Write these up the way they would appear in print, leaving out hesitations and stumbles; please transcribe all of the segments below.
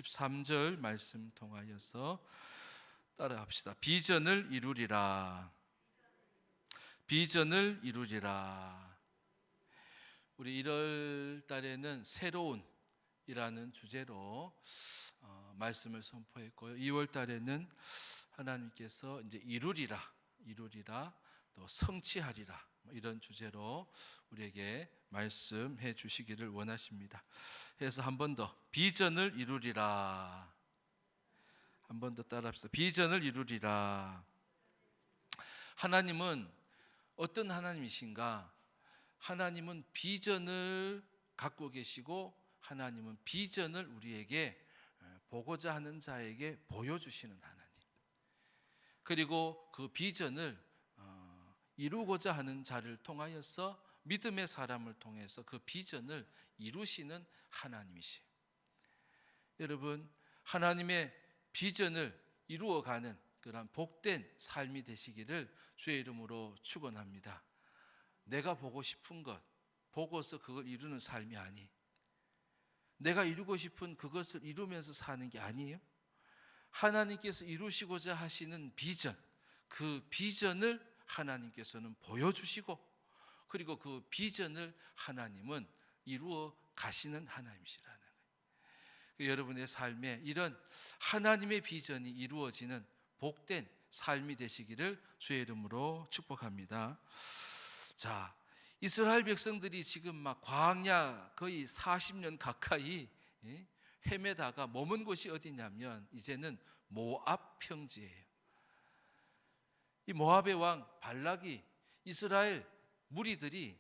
23절 말씀 통하여서 따라합시다. 비전을 이루리라. 비전을 이루리라. 우리 1월 달에는 새로운 이라는 주제로 말씀을 선포했고요. 2월 달에는 하나님께서 이제 이루리라 또 성취하리라 이런 주제로 우리에게 말씀해 주시기를 원하십니다. 그래서 한 번 더 비전을 이루리라. 한 번 더 따라합시다. 비전을 이루리라. 하나님은 어떤 하나님이신가? 하나님은 비전을 갖고 계시고 하나님은 비전을 우리에게 보고자 하는 자에게 보여주시는 하나님, 그리고 그 비전을 이루고자 하는 자를 통하여서 믿음의 사람을 통해서 그 비전을 이루시는 하나님이시에요. 여러분, 하나님의 비전을 이루어가는 그런 복된 삶이 되시기를 주의 이름으로 축원합니다. 내가 보고 싶은 것 보고서 그걸 이루는 삶이 아니, 내가 이루고 싶은 그것을 이루면서 사는 게 아니에요. 하나님께서 이루시고자 하시는 비전, 그 비전을 하나님께서는 보여주시고, 그리고 그 비전을 하나님은 이루어 가시는 하나님이시라는 거예요. 여러분의 삶에 이런 하나님의 비전이 이루어지는 복된 삶이 되시기를 주의 이름으로 축복합니다. 자, 이스라엘 백성들이 지금 막 광야 거의 40년 가까이 헤매다가 머문 곳이 어디냐면 이제는 모압 평지예요. 이 모압의 왕 발락이 이스라엘 무리들이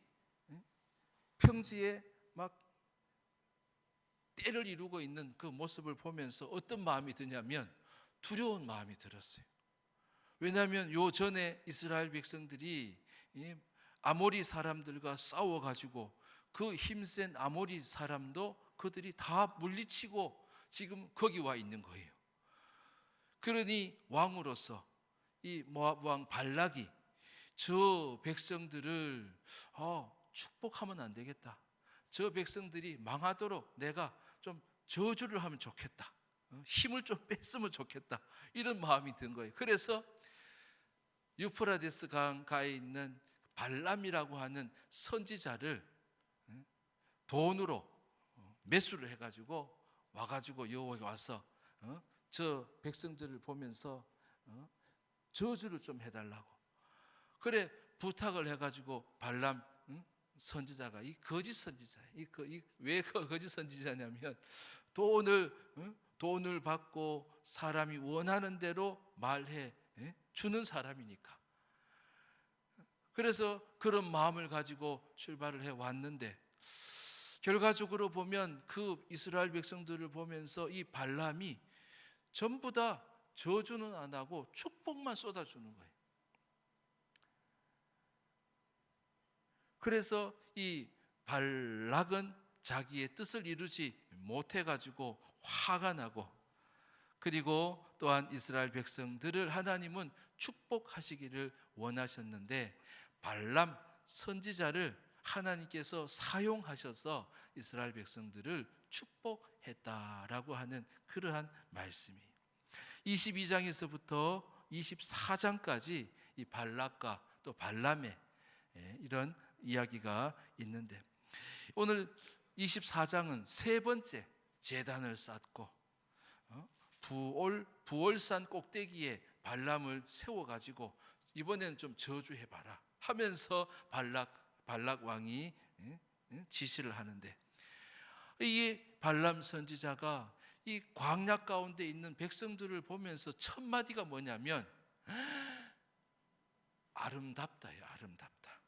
평지에 막 때를 이루고 있는 그 모습을 보면서 어떤 마음이 드냐면 두려운 마음이 들었어요. 왜냐하면 요 전에 이스라엘 백성들이 아모리 사람들과 싸워가지고 그 힘센 아모리 사람도 그들이 다 물리치고 지금 거기 와 있는 거예요. 그러니 왕으로서 이 모압 왕 발락이 저 백성들을 축복하면 안 되겠다, 저 백성들이 망하도록 내가 좀 저주를 하면 좋겠다, 힘을 좀 뺐으면 좋겠다, 이런 마음이 든 거예요. 그래서 유프라데스 강가에 있는 발람이라고 하는 선지자를 돈으로 매수를 해가지고 와가지고 여호와께 와서 저 백성들을 보면서 저주를 좀 해달라고 그래 부탁을 해가지고 발람 선지자가 이 거짓 선지자예요. 왜 거짓 선지자냐면 돈을 받고 사람이 원하는 대로 말해 주는 사람이니까. 그래서 그런 마음을 가지고 출발을 해 왔는데 결과적으로 보면 그 이스라엘 백성들을 보면서 이 발람이 전부 다 저주는 안 하고 축복만 쏟아주는 거예요. 그래서 이 발락은 자기의 뜻을 이루지 못해가지고 화가 나고, 그리고 또한 이스라엘 백성들을 하나님은 축복하시기를 원하셨는데 발람 선지자를 하나님께서 사용하셔서 이스라엘 백성들을 축복했다라고 하는 그러한 말씀이에요. 22장에서부터 24장까지 이 발락과 또 발람의 이런 이야기가 있는데, 오늘 24장은 세 번째 제단을 쌓고 부올산 꼭대기에 발람을 세워가지고 이번에는 좀 저주해봐라 하면서 발락 왕이 지시를 하는데, 이 발람 선지자가 이 광야 가운데 있는 백성들을 보면서 첫 마디가 뭐냐면 아름답다예요. 아름답다.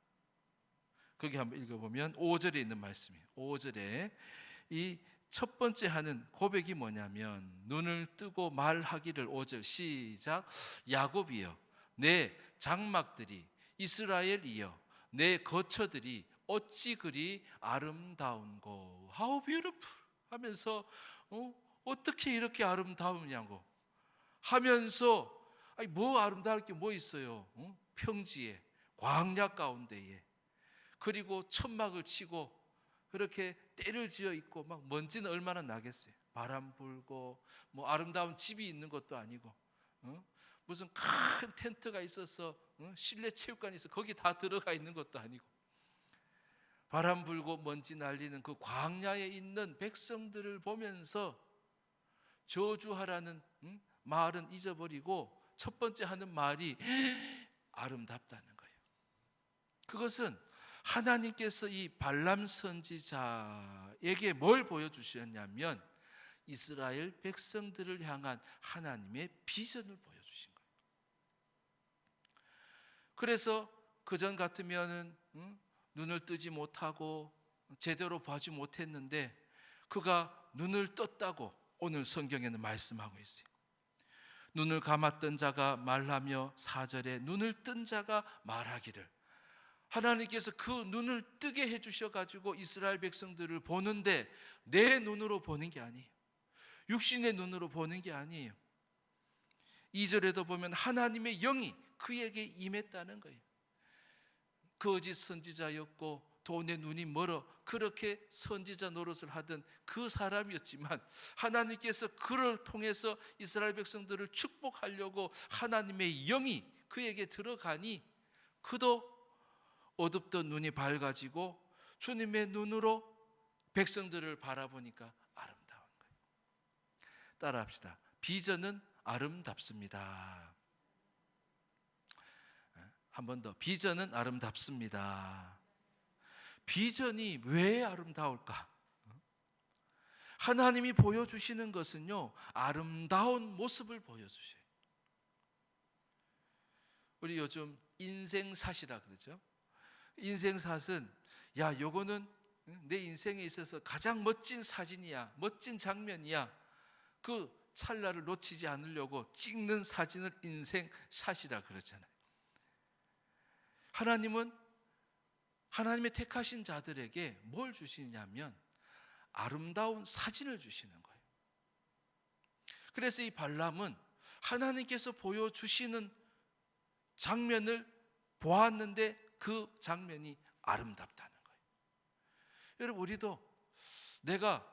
거기 한번 읽어보면 5절에 있는 말씀이에요. 5절에 이 첫 번째 하는 고백이 뭐냐면 눈을 뜨고 말하기를, 5절 시작, 야곱이여 내 장막들이, 이스라엘이여 내 거처들이 어찌 그리 아름다운고, How beautiful 하면서 어떻게 이렇게 아름다우냐고 하면서, 아니 뭐 아름다울 게 뭐 있어요? 평지에 광야 가운데에, 그리고 천막을 치고 그렇게 때를 지어 있고 막 먼지는 얼마나 나겠어요. 바람 불고 뭐 아름다운 집이 있는 것도 아니고 무슨 큰 텐트가 있어서 실내 체육관이 있어 거기 다 들어가 있는 것도 아니고 바람 불고 먼지 날리는 그 광야에 있는 백성들을 보면서 저주하라는 말은 잊어버리고 첫 번째 하는 말이 아름답다는 거예요. 그것은 하나님께서 이 발람 선지자에게 뭘 보여주셨냐면 이스라엘 백성들을 향한 하나님의 비전을 보여주신 거예요. 그래서 그전 같으면은 눈을 뜨지 못하고 제대로 봐지 못했는데 그가 눈을 떴다고 오늘 성경에는 말씀하고 있어요. 눈을 감았던 자가 말하며 4절에 눈을 뜬 자가 말하기를, 하나님께서 그 눈을 뜨게 해주셔가지고 이스라엘 백성들을 보는데 내 눈으로 보는 게 아니에요. 육신의 눈으로 보는 게 아니에요. 2절에도 보면 하나님의 영이 그에게 임했다는 거예요. 거짓 선지자였고 돈에 눈이 멀어 그렇게 선지자 노릇을 하던 그 사람이었지만 하나님께서 그를 통해서 이스라엘 백성들을 축복하려고 하나님의 영이 그에게 들어가니 그도 어둡던 눈이 밝아지고 주님의 눈으로 백성들을 바라보니까 아름다운 거예요. 따라합시다. 비전은 아름답습니다. 한 번 더. 비전은 아름답습니다. 비전이 왜 아름다울까? 하나님이 보여주시는 것은요, 아름다운 모습을 보여주셔요. 우리 요즘 인생샷이라 그러죠. 인생샷은 요거는 내 인생에 있어서 가장 멋진 사진이야, 멋진 장면이야. 그 찰나를 놓치지 않으려고 찍는 사진을 인생샷이라 그러잖아요. 하나님은 하나님의 택하신 자들에게 뭘 주시냐면 아름다운 사진을 주시는 거예요. 그래서 이 발람은 하나님께서 보여주시는 장면을 보았는데 그 장면이 아름답다는 거예요. 여러분, 우리도 내가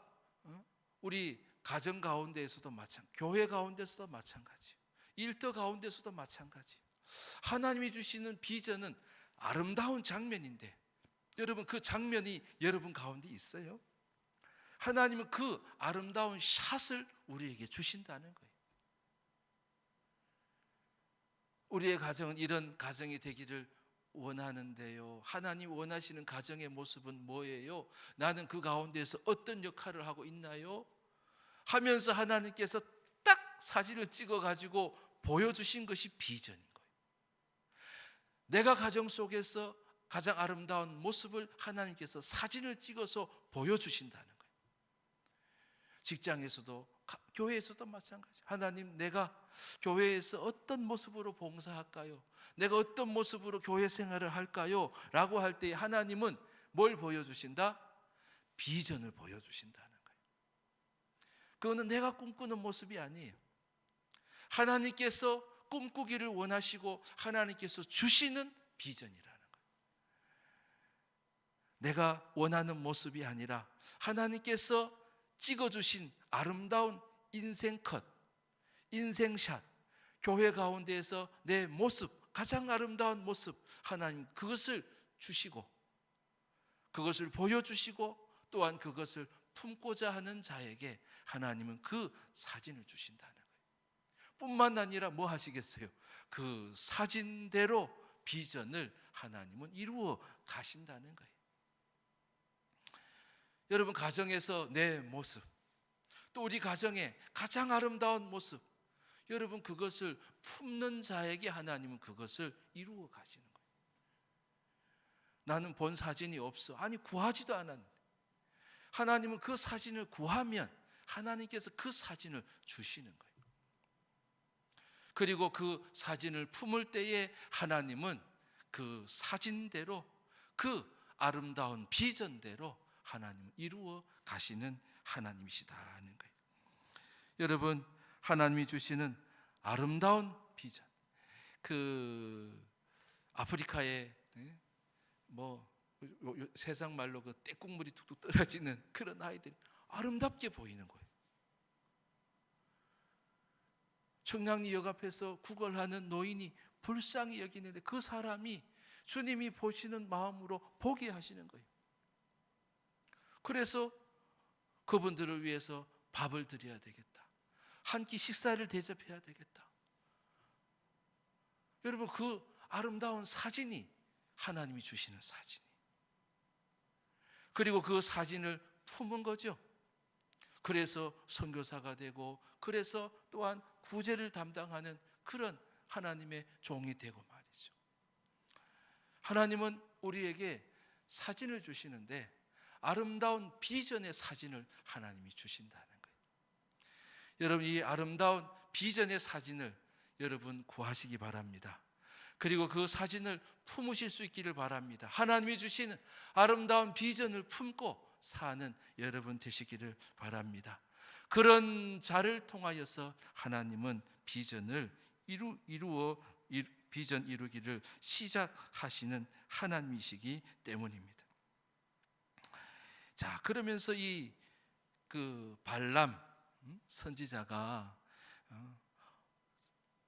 우리 가정 가운데에서도 마찬가지, 교회 가운데서도 마찬가지, 일터 가운데서도 마찬가지. 하나님이 주시는 비전은 아름다운 장면인데 여러분, 그 장면이 여러분 가운데 있어요? 하나님은 그 아름다운 샷을 우리에게 주신다는 거예요. 우리의 가정은 이런 가정이 되기를 원하는데요, 하나님 원하시는 가정의 모습은 뭐예요? 나는 그 가운데서 어떤 역할을 하고 있나요? 하면서 하나님께서 딱 사진을 찍어가지고 보여주신 것이 비전인 거예요. 내가 가정 속에서 가장 아름다운 모습을 하나님께서 사진을 찍어서 보여주신다는 거예요. 직장에서도 교회에서도 마찬가지. 하나님, 내가 교회에서 어떤 모습으로 봉사할까요? 내가 어떤 모습으로 교회 생활을 할까요? 라고 할 때 하나님은 뭘 보여주신다? 비전을 보여주신다는 거예요. 그거는 내가 꿈꾸는 모습이 아니에요. 하나님께서 꿈꾸기를 원하시고 하나님께서 주시는 비전이라는 거예요. 내가 원하는 모습이 아니라 하나님께서 찍어주신 아름다운 인생컷, 인생샷, 교회 가운데에서 내 모습, 가장 아름다운 모습, 하나님 그것을 주시고 그것을 보여주시고 또한 그것을 품고자 하는 자에게 하나님은 그 사진을 주신다는 거예요. 뿐만 아니라 뭐 하시겠어요? 그 사진대로 비전을 하나님은 이루어 가신다는 거예요. 여러분, 가정에서 내 모습, 또 우리 가정의 가장 아름다운 모습, 여러분 그것을 품는 자에게 하나님은 그것을 이루어 가시는 거예요. 나는 본 사진이 없어. 아니, 구하지도 않았는데 하나님은 그 사진을 구하면 하나님께서 그 사진을 주시는 거예요. 그리고 그 사진을 품을 때에 하나님은 그 사진대로, 그 아름다운 비전대로 하나님은 이루어 가시는 하나님이시다는 거예요. 여러분, 하나님이 주시는 아름다운 비전, 그 아프리카에 뭐 세상 말로 그 떼국물이 툭툭 떨어지는 그런 아이들이 아름답게 보이는 거예요. 청량리역 앞에서 구걸하는 노인이 불쌍히 여기는데 그 사람이 주님이 보시는 마음으로 보게 하시는 거예요. 그래서 그분들을 위해서 밥을 드려야 되겠다. 한 끼 식사를 대접해야 되겠다. 여러분, 그 아름다운 사진이 하나님이 주시는 사진이. 그리고 그 사진을 품은 거죠. 그래서 선교사가 되고, 그래서 또한 구제를 담당하는 그런 하나님의 종이 되고 말이죠. 하나님은 우리에게 사진을 주시는데 아름다운 비전의 사진을 하나님이 주신다는 거예요. 여러분, 이 아름다운 비전의 사진을 여러분 구하시기 바랍니다. 그리고 그 사진을 품으실 수 있기를 바랍니다. 하나님이 주시는 아름다운 비전을 품고 사는 여러분 되시기를 바랍니다. 그런 자를 통하여서 하나님은 비전 이루기를 시작하시는 하나님이시기 때문입니다. 자, 그러면서 그 발람 선지자가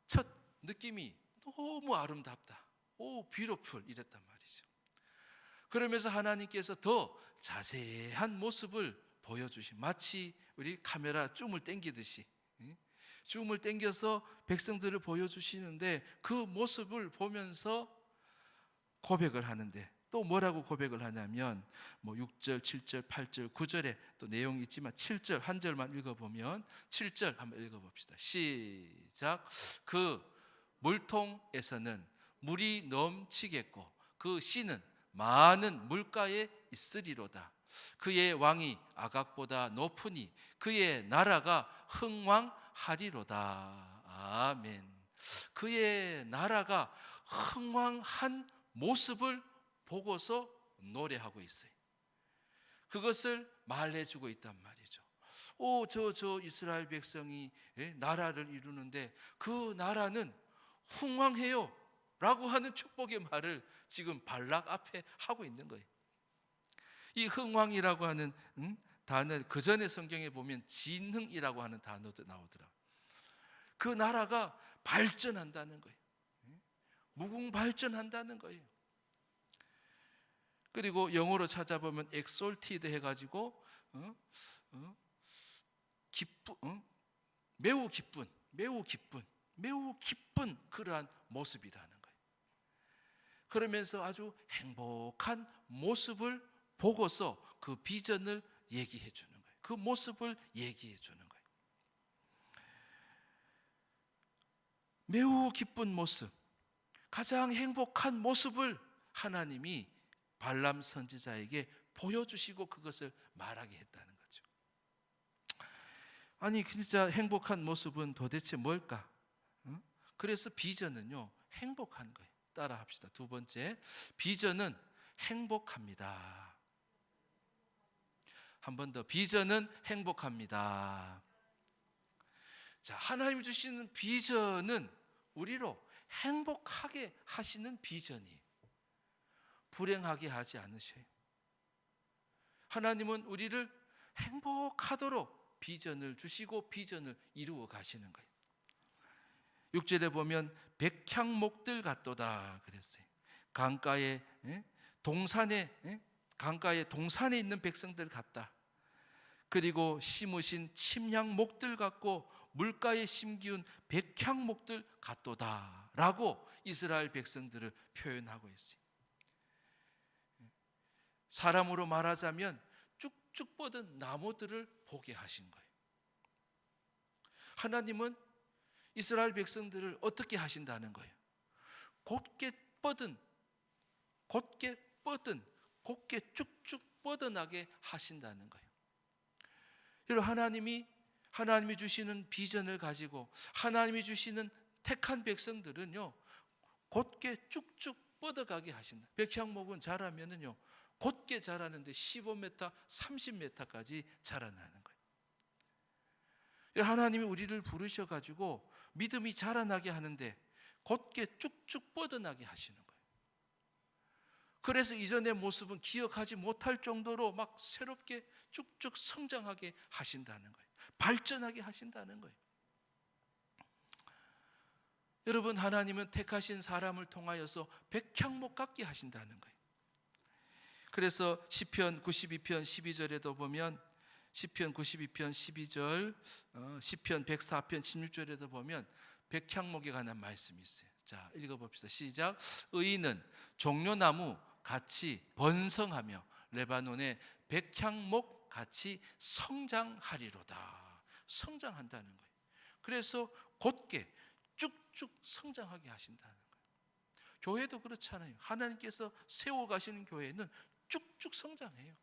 첫 느낌이 너무 아름답다. 오, beautiful 이랬단 말이죠. 그러면서 하나님께서 더 자세한 모습을 보여주신, 마치 우리 카메라 줌을 당기듯이 줌을 당겨서 백성들을 보여주시는데 그 모습을 보면서 고백을 하는데, 또 뭐라고 고백을 하냐면 6절, 7절, 8절, 9절에 또 내용이 있지만 7절 한 절만 읽어보면, 7절 한번 읽어봅시다. 시작. 그 물통에서는 물이 넘치겠고 그 씨는 많은 물가에 있으리로다. 그의 왕이 아각보다 높으니 그의 나라가 흥왕하리로다. 아멘. 그의 나라가 흥왕한 모습을 보고서 노래하고 있어요. 그것을 말해주고 있단 말이죠. 오, 저 이스라엘 백성이 나라를 이루는데 그 나라는 흥왕해요 라고 하는 축복의 말을 지금 발락 앞에 하고 있는 거예요. 이 흥왕이라고 하는 단어, 그 전에 성경에 보면 진흥이라고 하는 단어도 나오더라고요. 그 나라가 발전한다는 거예요. 무궁발전한다는 거예요. 그리고 영어로 찾아보면 exalted 해가지고 매우 기쁜 그러한 모습이라는 거예요. 그러면서 아주 행복한 모습을 보고서 그 비전을 얘기해 주는 거예요. 그 모습을 얘기해 주는 거예요. 매우 기쁜 모습, 가장 행복한 모습을 하나님이 발람 선지자에게 보여주시고 그것을 말하게 했다는 거죠. 아니, 진짜 행복한 모습은 도대체 뭘까? 그래서 비전은요, 행복한 거예요. 따라 합시다. 두 번째, 비전은 행복합니다. 한 번 더, 비전은 행복합니다. 자, 하나님이 주시는 비전은 우리로 행복하게 하시는 비전이에요. 불행하게 하지 않으셔요. 하나님은 우리를 행복하도록 비전을 주시고 비전을 이루어 가시는 거예요. 6절에 보면 백향목들 같도다 그랬어요. 강가에 동산에 있는 백성들 같다. 그리고 심으신 침향목들 같고 물가에 심기운 백향목들 같도다 라고 이스라엘 백성들을 표현하고 있어요. 사람으로 말하자면 쭉쭉 뻗은 나무들을 보게 하신 거예요. 하나님은 이스라엘 백성들을 어떻게 하신다는 거예요? 곧게 쭉쭉 뻗어나게 하신다는 거예요. 그리고 하나님이 주시는 비전을 가지고 하나님이 주시는 택한 백성들은요, 곧게 쭉쭉 뻗어가게 하신다. 백향목은 자라면은요, 곧게 자라는데 15m, 30m까지 자라나는 거예요. 하나님이 우리를 부르셔가지고 믿음이 자라나게 하는데 곧게 쭉쭉 뻗어나게 하시는 거예요. 그래서 이전의 모습은 기억하지 못할 정도로 막 새롭게 쭉쭉 성장하게 하신다는 거예요. 발전하게 하신다는 거예요. 여러분, 하나님은 택하신 사람을 통하여서 백향목 같게 하신다는 거예요. 그래서 시편 92편 12절에도 보면, 시편 92편 12절, 시편 104편 16절에도 보면 백향목에 관한 말씀이 있어요. 자, 읽어봅시다. 시작. 의인은 종려나무 같이 번성하며 레바논의 백향목 같이 성장하리로다. 성장한다는 거예요. 그래서 곧게 쭉쭉 성장하게 하신다는 거예요. 교회도 그렇잖아요. 하나님께서 세워가시는 교회는 쭉쭉 성장해요.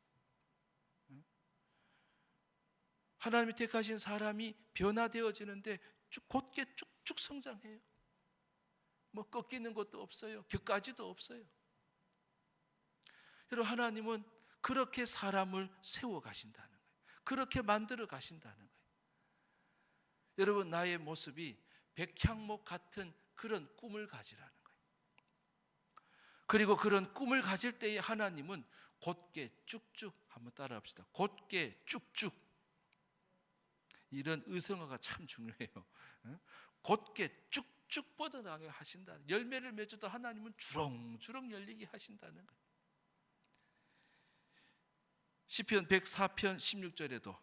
하나님이 택하신 사람이 변화되어지는데 곧게 쭉쭉 성장해요. 뭐 꺾이는 것도 없어요. 격가지도 없어요. 여러분, 하나님은 그렇게 사람을 세워 가신다는 거예요. 그렇게 만들어 가신다는 거예요. 여러분, 나의 모습이 백향목 같은 그런 꿈을 가지라는 거예요. 그리고 그런 꿈을 가질 때에 하나님은 곧게 쭉쭉, 한번 따라합시다. 곧게 쭉쭉. 이런 의성어가 참 중요해요. 곧게 쭉쭉 뻗어나가게 하신다. 열매를 맺어도 하나님은 주렁주렁 열리게 하신다는 거예요. 시편 104편 16절에도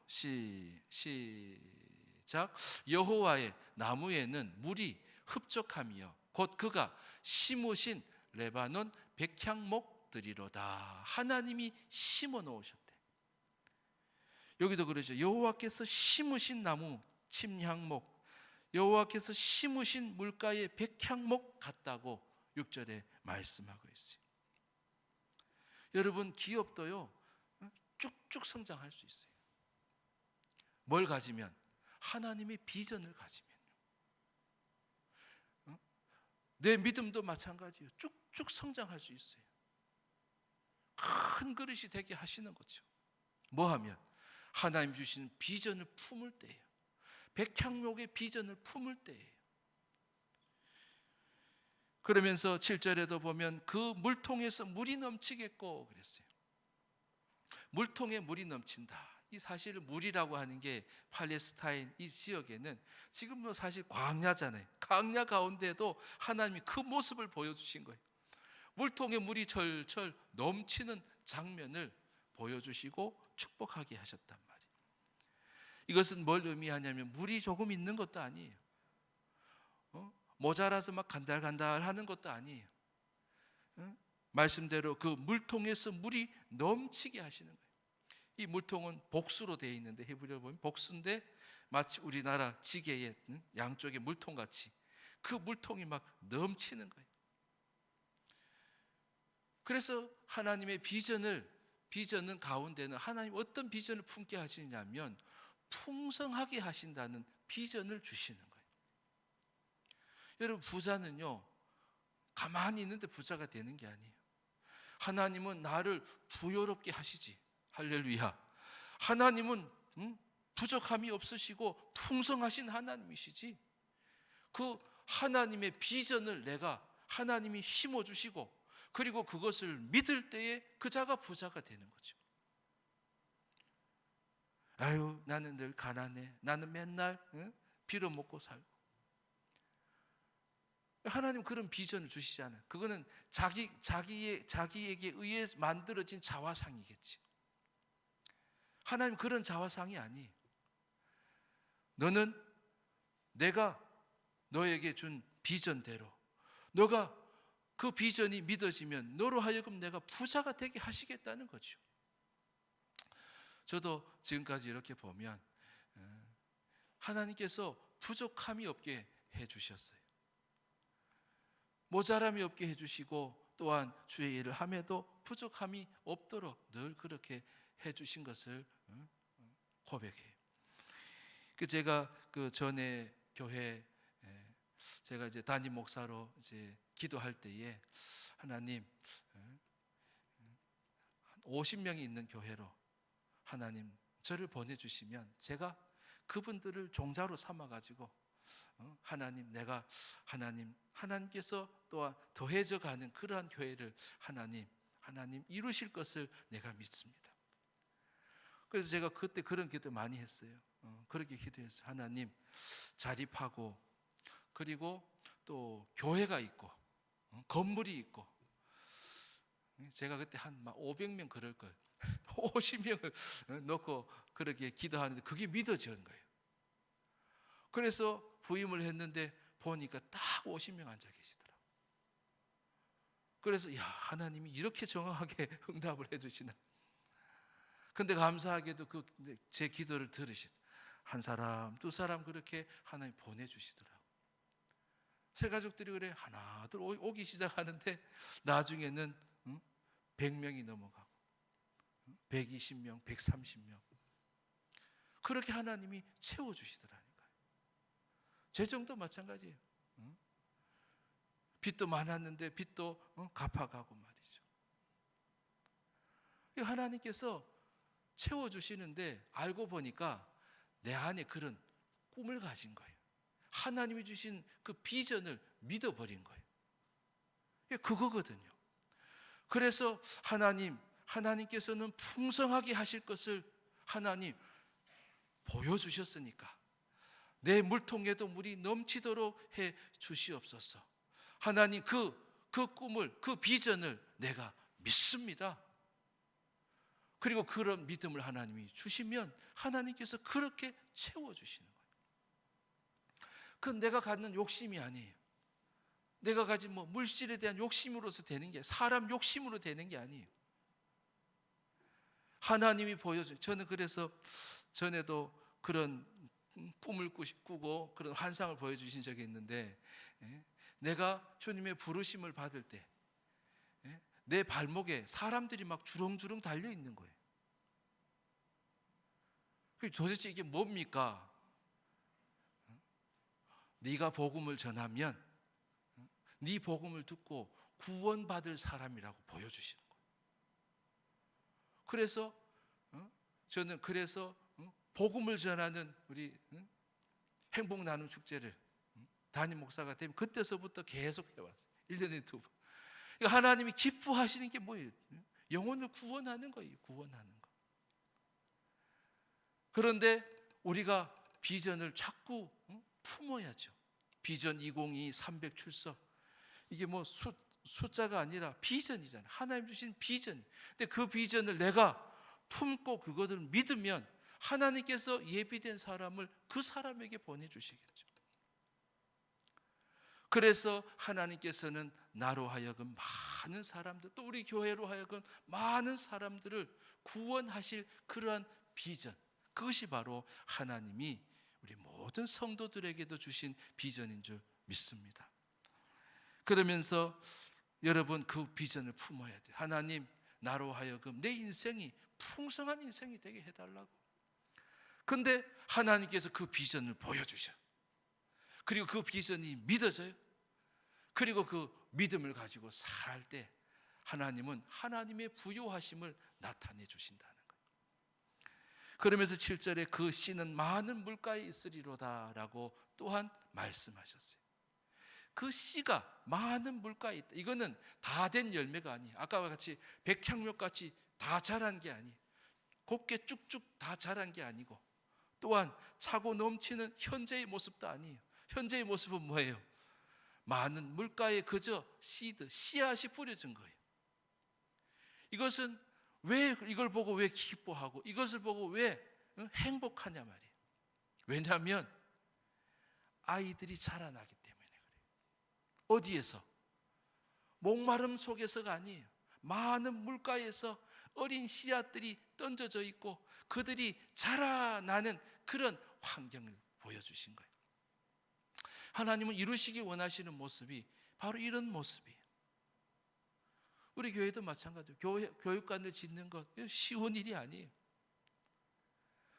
시작. 여호와의 나무에는 물이 흡족하며 곧 그가 심으신 레바논 백향목들이로다. 하나님이 심어 놓으셨대. 여기도 그러죠. 여호와께서 심으신 나무 침향목, 여호와께서 심으신 물가의 백향목 같다고 6절에 말씀하고 있어요. 여러분, 기업도요 쭉쭉 성장할 수 있어요. 뭘 가지면? 하나님의 비전을 가지면요. 내 믿음도 마찬가지예요. 쭉쭉 성장할 수 있어요. 큰 그릇이 되게 하시는 거죠. 뭐 하면? 하나님 주시는 비전을 품을 때예요. 백향목의 비전을 품을 때예요. 그러면서 7절에도 보면 그 물통에서 물이 넘치겠고 그랬어요. 물통에 물이 넘친다. 이 사실 물이라고 하는 게 팔레스타인 이 지역에는 지금 뭐 사실 광야잖아요. 광야 가운데도 하나님이 그 모습을 보여주신 거예요. 물통에 물이 철철 넘치는 장면을 보여주시고 축복하게 하셨단 말이에요. 이것은 뭘 의미하냐면 물이 조금 있는 것도 아니에요. 모자라서 막 간달간달하는 것도 아니에요. 말씀대로 그 물통에서 물이 넘치게 하시는 거예요. 이 물통은 복수로 되어 있는데, 히브리어로 보면 복수인데 마치 우리나라 지게의 양쪽에 물통같이 그 물통이 막 넘치는 거예요. 그래서 하나님의 비전은 가운데는 하나님 어떤 비전을 품게 하시냐면 풍성하게 하신다는 비전을 주시는 거예요. 여러분, 부자는요 가만히 있는데 부자가 되는 게 아니에요. 하나님은 나를 부요롭게 하시지. 할렐루야. 하나님은 부족함이 없으시고 풍성하신 하나님이시지. 그 하나님의 비전을 내가 하나님이 심어주시고 그리고 그것을 믿을 때에 그 자가 부자가 되는 거죠. 아유, 나는 늘 가난해. 나는 맨날 빌어먹고 살고. 하나님 그런 비전을 주시잖아요. 그거는 자기에게 의해 만들어진 자화상이겠지. 하나님 그런 자화상이 아니에요. 너는 내가 너에게 준 비전대로, 너가 그 비전이 믿어지면 너로 하여금 내가 부자가 되게 하시겠다는 거죠. 저도 지금까지 이렇게 보면 하나님께서 부족함이 없게 해주셨어요. 모자람이 없게 해주시고 또한 주의 일을 함에도 부족함이 없도록 늘 그렇게 해주신 것을 고백해요. 제가 그 전에 교회 제가 이제 담임 목사로 이제 기도할 때에 하나님 50명이 있는 교회로 하나님 저를 보내주시면 제가 그분들을 종자로 삼아가지고 하나님 내가 하나님께서 또한 더해져 가는 그러한 교회를 하나님 이루실 것을 내가 믿습니다. 그래서 제가 그때 그런 기도 많이 했어요. 그렇게 기도했어요. 하나님 자립하고 그리고 또 교회가 있고 건물이 있고, 제가 그때 한 500명 그럴 걸 50명을 놓고 그렇게 기도하는데 그게 믿어지는 거예요. 그래서 부임을 했는데 보니까 딱 50명 앉아 계시더라고요. 그래서 야, 하나님이 이렇게 정확하게 응답을 해주시나. 근데 감사하게도 제 기도를 들으신 한 사람, 두 사람 그렇게 하나님 보내주시더라고요. 새 가족들이 그래 하나 둘 오기 시작하는데 나중에는 100명이 넘어가고 120명, 130명 그렇게 하나님이 채워주시더라니까요. 재정도 마찬가지예요. 빚도 많았는데 빚도 갚아가고 말이죠. 하나님께서 채워주시는데 알고 보니까 내 안에 그런 꿈을 가진 거예요. 하나님이 주신 그 비전을 믿어버린 거예요. 그거거든요. 그래서 하나님께서는 풍성하게 하실 것을 하나님 보여주셨으니까 내 물통에도 물이 넘치도록 해 주시옵소서. 하나님 그 꿈을, 그 비전을 내가 믿습니다. 그리고 그런 믿음을 하나님이 주시면 하나님께서 그렇게 채워주시는 거예요. 그건 내가 갖는 욕심이 아니에요. 내가 가진 물질에 대한 욕심으로서 되는 게, 사람 욕심으로 되는 게 아니에요. 하나님이 보여줘요. 저는 그래서 전에도 그런 꿈을 꾸고 그런 환상을 보여주신 적이 있는데, 내가 주님의 부르심을 받을 때 내 발목에 사람들이 막 주렁주렁 달려 있는 거예요. 도대체 이게 뭡니까? 네가 복음을 전하면 네 복음을 듣고 구원받을 사람이라고 보여주시는 거예요. 그래서 저는 복음을 전하는 우리 행복 나눔 축제를 담임 목사가 되면 그때서부터 계속 해왔어요. 1년에 2번. 하나님이 기뻐하시는 게 뭐예요? 영혼을 구원하는 거예요. 구원하는 거. 그런데 우리가 비전을 자꾸 품어야죠. 비전 2022 300 출석. 이게 숫자가 아니라 비전이잖아요. 하나님 주신 비전. 근데 그 비전을 내가 품고 그것을 믿으면 하나님께서 예비된 사람을 그 사람에게 보내주시겠죠. 그래서 하나님께서는 나로 하여금 많은 사람들, 또 우리 교회로 하여금 많은 사람들을 구원하실 그러한 비전, 그것이 바로 하나님이 우리 모든 성도들에게도 주신 비전인 줄 믿습니다. 그러면서 여러분 그 비전을 품어야 돼요. 하나님, 나로 하여금 내 인생이 풍성한 인생이 되게 해달라고. 근데 하나님께서 그 비전을 보여주셔. 그리고 그 비전이 믿어져요. 그리고 그 믿음을 가지고 살 때 하나님은 하나님의 부요하심을 나타내 주신다는 거예요. 그러면서 7절에 그 씨는 많은 물가에 있으리로다 라고 또한 말씀하셨어요. 그 씨가 많은 물가에 있다. 이거는 다 된 열매가 아니에요. 아까와 같이 백향목같이 다 자란 게 아니에요. 곱게 쭉쭉 다 자란 게 아니고, 또한 차고 넘치는 현재의 모습도 아니에요. 현재의 모습은 뭐예요? 많은 물가에 그저 씨앗이 뿌려진 거예요. 이것은 왜 이걸 보고 왜 기뻐하고 이것을 보고 왜 행복하냐 말이에요. 왜냐하면 아이들이 자라나기 때문에 그래요. 어디에서? 목마름 속에서가 아니에요. 많은 물가에서 어린 씨앗들이 던져져 있고 그들이 자라나는 그런 환경을 보여주신 거예요. 하나님은 이루시기 원하시는 모습이 바로 이런 모습이에요. 우리 교회도 마찬가지예요. 교육관을 짓는 것 쉬운 일이 아니에요.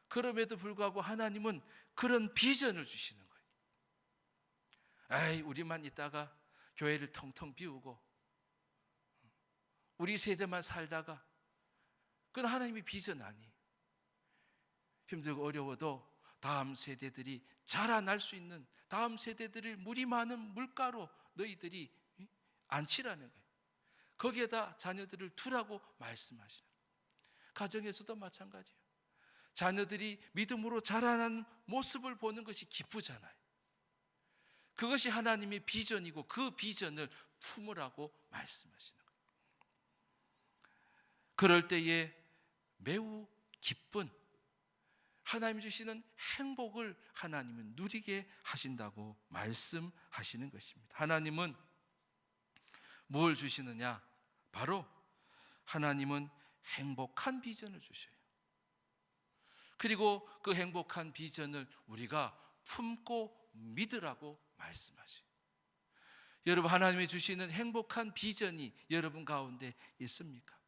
그럼에도 불구하고 하나님은 그런 비전을 주시는 거예요. 에이, 우리만 있다가 교회를 텅텅 비우고 우리 세대만 살다가, 그건 하나님의 비전 아니에요. 힘들고 어려워도 다음 세대들이 자라날 수 있는, 다음 세대들을 물이 많은 물가로 너희들이 앉히라는 거예요. 거기에다 자녀들을 두라고 말씀하시는 거예요. 가정에서도 마찬가지예요. 자녀들이 믿음으로 자라나는 모습을 보는 것이 기쁘잖아요. 그것이 하나님의 비전이고 그 비전을 품으라고 말씀하시는 거예요. 그럴 때에 매우 기쁜 하나님이 주시는 행복을 하나님은 누리게 하신다고 말씀하시는 것입니다. 하나님은 무엇을 주시느냐? 바로 하나님은 행복한 비전을 주셔요. 그리고 그 행복한 비전을 우리가 품고 믿으라고 말씀하셔요. 여러분, 하나님이 주시는 행복한 비전이 여러분 가운데 있습니까?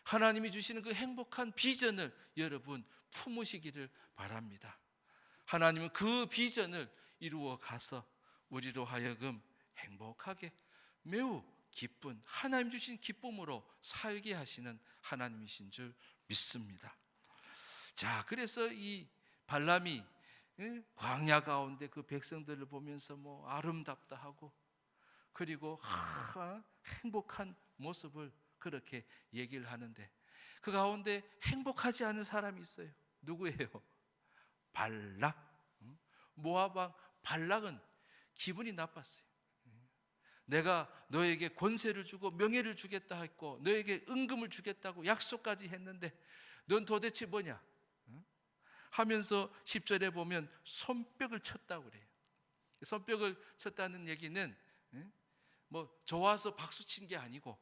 하나님이 주시는 그 행복한 비전을 여러분 품으시기를 바랍니다. 하나님은 그 비전을 이루어 가서 우리로 하여금 행복하게 매우 기쁜 하나님 주신 기쁨으로 살게 하시는 하나님이신 줄 믿습니다. 자, 그래서 이 발람이 광야 가운데 그 백성들을 보면서 뭐 아름답다 하고 그리고 행복한 모습을 그렇게 얘기를 하는데 그 가운데 행복하지 않은 사람이 있어요. 누구예요? 발락. 모압 왕 발락은 기분이 나빴어요. 내가 너에게 권세를 주고 명예를 주겠다 했고 너에게 은금을 주겠다고 약속까지 했는데 넌 도대체 뭐냐? 하면서 10절에 보면 손뼉을 쳤다고 그래요. 손뼉을 쳤다는 얘기는 뭐 좋아서 박수 친 게 아니고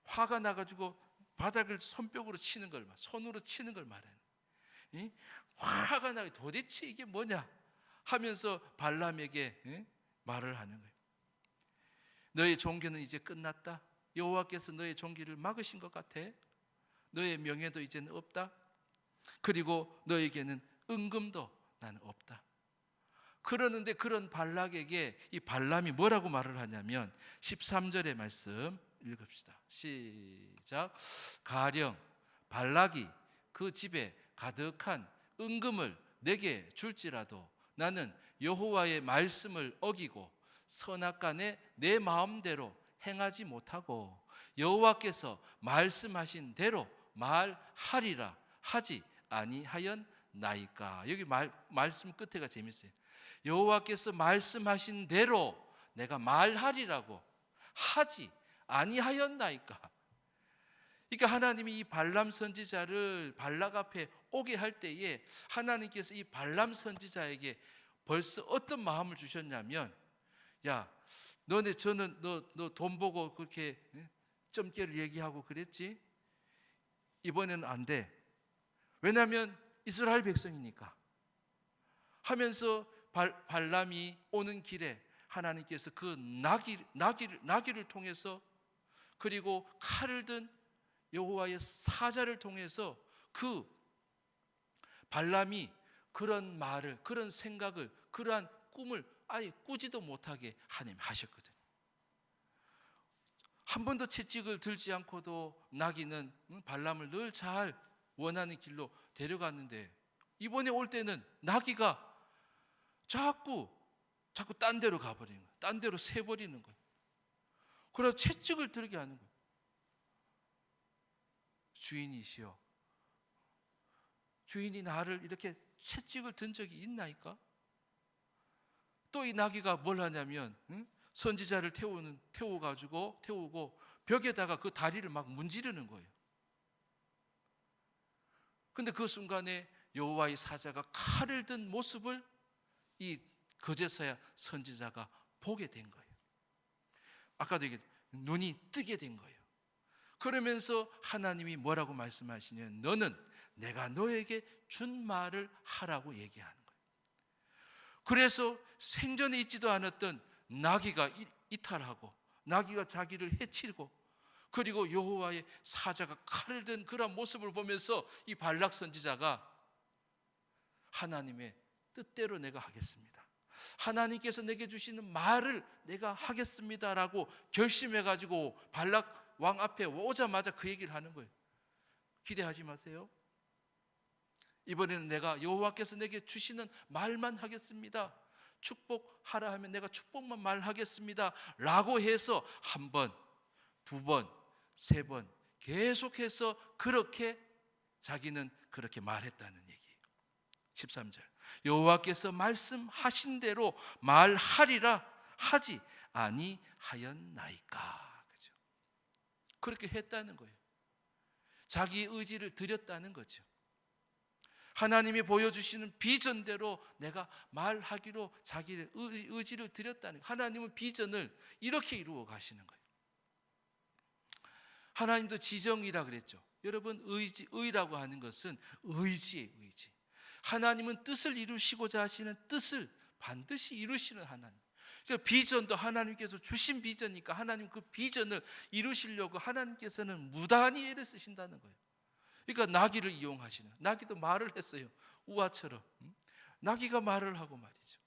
화가 나가지고 바닥을 손뼉으로 치는 걸 손으로 치는 걸 말해요. 화가 나게 도대체 이게 뭐냐 하면서 발람에게 말을 하는 거예요. 너의 종기는 이제 끝났다. 여호와께서 너의 종기를 막으신 것 같아. 너의 명예도 이제는 없다. 그리고 너에게는 은금도 나는 없다. 그러는데 그런 발락에게 이 발람이 뭐라고 말을 하냐면 13절의 말씀 읽읍시다. 시작. 가령 발락이 그 집에 가득한 은금을 내게 줄지라도 나는 여호와의 말씀을 어기고 선악간에 내 마음대로 행하지 못하고 여호와께서 말씀하신 대로 말하리라 하지 아니하였나이까. 여기 말씀 끝에가 재밌어요. 여호와께서 말씀하신 대로 내가 말하리라고 하지 아니하였나이까. 그러니까 하나님이 이 발람 선지자를 발락 앞에 오게 할 때에 하나님께서 이 발람 선지자에게 벌써 어떤 마음을 주셨냐면, 야, 너네 저는 너 돈 보고 그렇게 점괘를 얘기하고 그랬지? 이번에는 안 돼. 왜냐하면 이스라엘 백성이니까 하면서 발람이 오는 길에 하나님께서 그 나귀를 통해서 그리고 칼을 든 여호와의 사자를 통해서 그 발람이 그런 말을, 그런 생각을, 그러한 꿈을 아예 꾸지도 못하게 하나님 하셨거든요. 한 번도 채찍을 들지 않고도 나귀는 발람을 늘 잘 원하는 길로 데려갔는데 이번에 올 때는 나귀가 자꾸 딴 데로 가버리는 거예요. 딴 데로 새버리는 거예요. 그래서 채찍을 들게 하는 거예요. 주인이시여, 주인이 나를 이렇게 채찍을 든 적이 있나이까? 또 이 나귀가 뭘 하냐면 선지자를 태우고 벽에다가 그 다리를 막 문지르는 거예요. 근데 그 순간에 여호와의 사자가 칼을 든 모습을 이 그제서야 선지자가 보게 된 거예요. 아까도 얘기했죠. 눈이 뜨게 된 거예요. 그러면서 하나님이 뭐라고 말씀하시냐면 너는 내가 너에게 준 말을 하라고 얘기하는 거예요. 그래서 생전에 있지도 않았던 나귀가 이탈하고 나귀가 자기를 해치고 그리고 여호와의 사자가 칼을 든 그런 모습을 보면서 이 발락 선지자가 하나님의 뜻대로 내가 하겠습니다. 하나님께서 내게 주시는 말을 내가 하겠습니다라고 결심해가지고 발락 왕 앞에 오자마자 그 얘기를 하는 거예요. 기대하지 마세요. 이번에는 내가 여호와께서 내게 주시는 말만 하겠습니다. 축복하라 하면 내가 축복만 말하겠습니다 라고 해서 한 번, 두 번, 세 번 계속해서 그렇게 자기는 그렇게 말했다는 얘기예요. 13절. 여호와께서 말씀하신 대로 말하리라 하지 아니하였나이까. 그죠? 그렇게 했다는 거예요. 자기의 의지를 드렸다는 거죠. 하나님이 보여주시는 비전대로 내가 말하기로 자기의 의지를 드렸다는 거예요. 하나님은 비전을 이렇게 이루어 가시는 거예요. 하나님도 지정이라 그랬죠. 여러분, 의라고 하는 것은 의지예요. 의지. 하나님은 뜻을 이루시고자 하시는 뜻을 반드시 이루시는 하나님. 그러니까 비전도 하나님께서 주신 비전이니까 하나님 그 비전을 이루시려고 하나님께서는 무단히 애를 쓰신다는 거예요. 그러니까 나귀를 이용하시는, 나귀도 말을 했어요. 우화처럼. 나귀가 말을 하고 말이죠.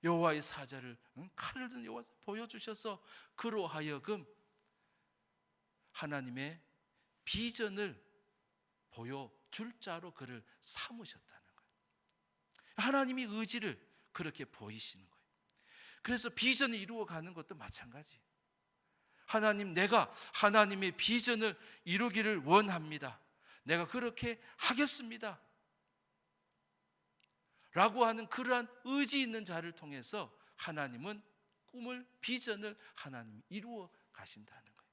여호와의 사자를, 칼을 든 여호와 보여주셔서 그로 하여금 하나님의 비전을 보여줄 자로 그를 삼으셨다는 거예요. 하나님이 의지를 그렇게 보이시는 거예요. 그래서 비전을 이루어가는 것도 마찬가지. 하나님, 내가 하나님의 비전을 이루기를 원합니다. 내가 그렇게 하겠습니다. 라고 하는 그러한 의지 있는 자를 통해서 하나님은 꿈을, 비전을 하나님이 이루어 가신다는 거예요.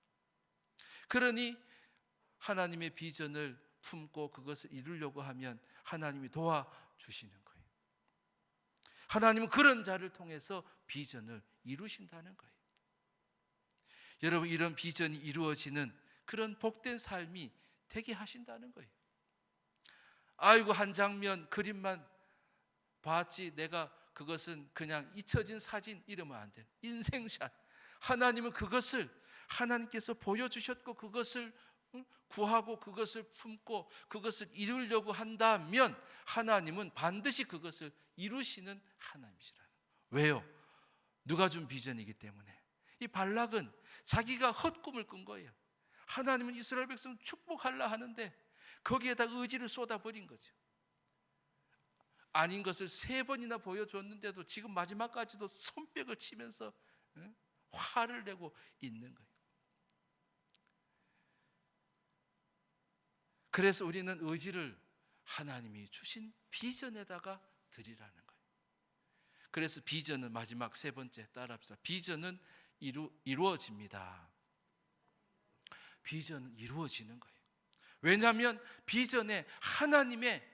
그러니 하나님의 비전을 품고 그것을 이루려고 하면 하나님이 도와주시는 거예요. 하나님은 그런 자를 통해서 비전을 이루신다는 거예요. 여러분, 이런 비전이 이루어지는 그런 복된 삶이 되게 하신다는 거예요. 아이고, 한 장면 그림만 봤지 내가 그것은 그냥 잊혀진 사진 이러면 안 돼. 인생샷. 하나님은 그것을 하나님께서 보여주셨고 그것을 구하고 그것을 품고 그것을 이루려고 한다면 하나님은 반드시 그것을 이루시는 하나님이시라는 거예요. 왜요? 누가 준 비전이기 때문에. 이 발락은 자기가 헛꿈을 꾼 거예요. 하나님은 이스라엘 백성을 축복하려 하는데 거기에다 의지를 쏟아버린 거죠. 아닌 것을 3번이나 보여줬는데도 지금 마지막까지도 손뼉을 치면서 화를 내고 있는 거예요. 그래서 우리는 의지를 하나님이 주신 비전에다가 드리라는 거예요. 그래서 비전은 마지막 3번째 따라합시다. 비전은 이루어집니다. 비전은 이루어지는 거예요. 왜냐하면 비전에 하나님의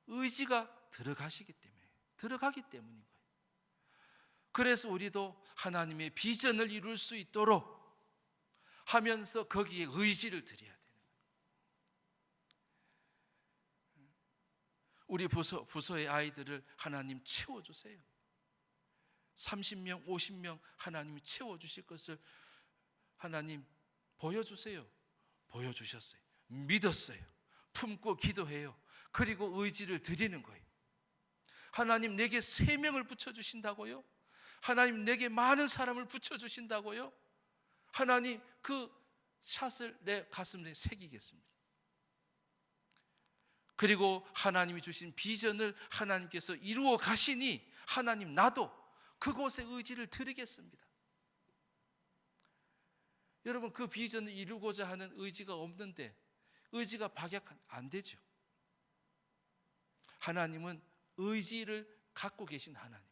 의지가 들어가기 때문인 거예요. 그래서 우리도 하나님의 비전을 이룰 수 있도록 하면서 거기에 의지를 드려야 돼요. 우리 부서의 아이들을 하나님 채워주세요. 30명, 50명 하나님이 채워주실 것을 하나님 보여주세요. 보여주셨어요. 믿었어요. 품고 기도해요. 그리고 의지를 드리는 거예요. 하나님, 내게 3명을 붙여주신다고요? 하나님, 내게 많은 사람을 붙여주신다고요? 하나님, 그 샷을 내 가슴에 새기겠습니다. 그리고 하나님이 주신 비전을 하나님께서 이루어 가시니 하나님, 나도 그곳에 의지를 드리겠습니다. 여러분, 그 비전을 이루고자 하는 의지가 없는데 의지가 박약 안 되죠. 하나님은 의지를 갖고 계신 하나님.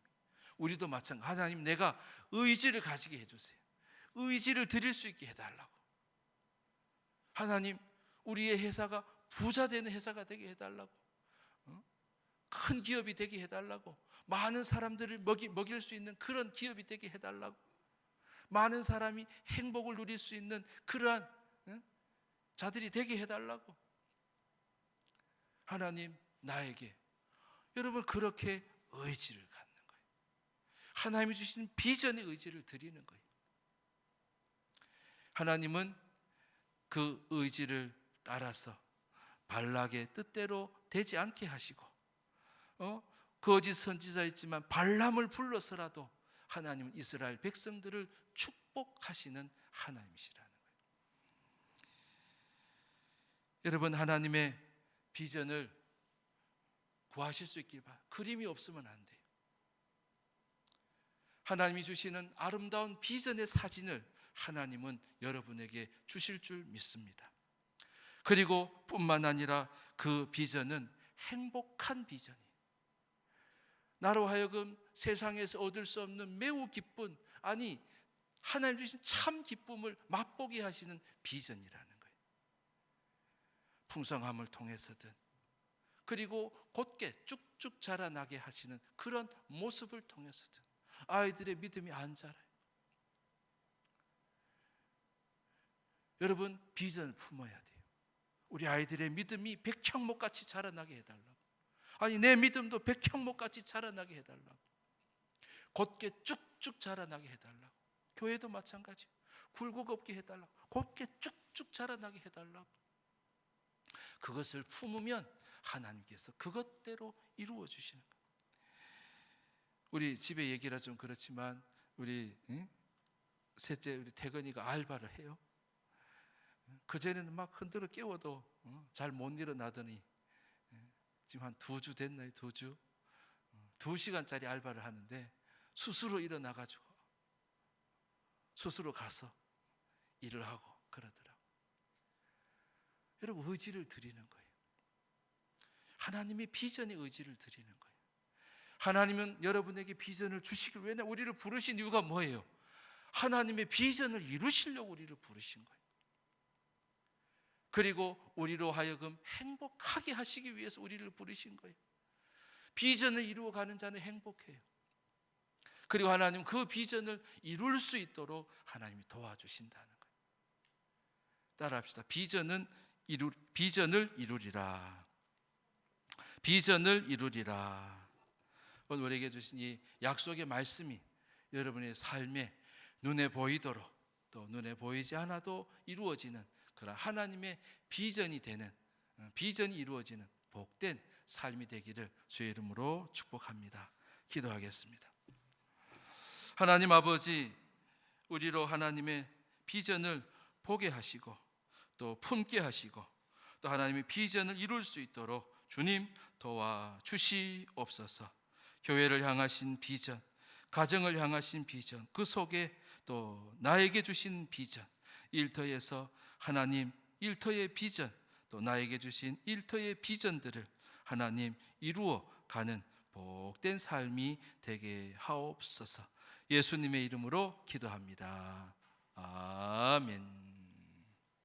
우리도 마찬가지. 하나님, 내가 의지를 가지게 해주세요. 의지를 드릴 수 있게 해달라고. 하나님, 우리의 회사가 부자 되는 회사가 되게 해달라고. 큰 기업이 되게 해달라고. 많은 사람들을 먹일 수 있는 그런 기업이 되게 해달라고. 많은 사람이 행복을 누릴 수 있는 그러한 자들이 되게 해달라고. 하나님, 나에게, 여러분, 그렇게 의지를 갖는 거예요. 하나님이 주신 비전의 의지를 드리는 거예요. 하나님은 그 의지를 따라서 발락의 뜻대로 되지 않게 하시고, 거짓 선지자였지만 발람을 불러서라도 하나님은 이스라엘 백성들을 축복하시는 하나님이시라는 거예요. 여러분, 하나님의 비전을 구하실 수 있길 바랍니다. 그림이 없으면 안 돼요. 하나님이 주시는 아름다운 비전의 사진을 하나님은 여러분에게 주실 줄 믿습니다. 그리고 뿐만 아니라 그 비전은 행복한 비전이에요. 나로 하여금 세상에서 얻을 수 없는 매우 기쁜, 아니 하나님 주신 참 기쁨을 맛보게 하시는 비전이라는 거예요. 풍성함을 통해서든, 그리고 곧게 쭉쭉 자라나게 하시는 그런 모습을 통해서든 아이들의 믿음이 안 자라요. 여러분, 비전을 품어야 돼요. 우리 아이들의 믿음이 백향목같이 자라나게 해달라고. 아니, 내 믿음도 백향목같이 자라나게 해달라고. 곧게 쭉쭉 자라나게 해달라고. 교회도 마찬가지. 굴곡 없게 해달라고. 곧게 쭉쭉 자라나게 해달라고. 그것을 품으면 하나님께서 그것대로 이루어 주시는 거예요. 우리 집에 얘기라 좀 그렇지만 우리 셋째 우리 태건이가 알바를 해요. 그전에는 막 흔들어 깨워도 잘 못 일어나더니 지금 한 2주 됐나요? 2주? 2시간짜리 알바를 하는데 스스로 일어나가지고 스스로 가서 일을 하고 그러더라고요. 여러분, 의지를 드리는 거예요. 하나님의 비전에 의지를 드리는 거예요. 하나님은 여러분에게 비전을 주시길, 왜냐하면 우리를 부르신 이유가 뭐예요? 하나님의 비전을 이루시려고 우리를 부르신 거예요. 그리고 우리로 하여금 행복하게 하시기 위해서 우리를 부르신 거예요. 비전을 이루어가는 자는 행복해요. 그리고 하나님 그 비전을 이룰 수 있도록 하나님이 도와주신다는 거예요. 따라합시다. 비전을 이루리라. 비전을 이루리라. 오늘 우리에게 주신 이 약속의 말씀이 여러분의 삶에 눈에 보이도록, 또 눈에 보이지 않아도 이루어지는 그런 하나님의 비전이 되는, 비전이 이루어지는 복된 삶이 되기를 주의 이름으로 축복합니다. 기도하겠습니다. 하나님 아버지, 우리로 하나님의 비전을 보게 하시고 또 품게 하시고 또 하나님의 비전을 이룰 수 있도록 주님 도와주시옵소서. 교회를 향하신 비전, 가정을 향하신 비전, 그 속에 또 나에게 주신 비전, 일터에서 하나님 일터의 비전, 또 나에게 주신 일터의 비전들을 하나님 이루어 가는 복된 삶이 되게 하옵소서. 예수님의 이름으로 기도합니다. 아멘.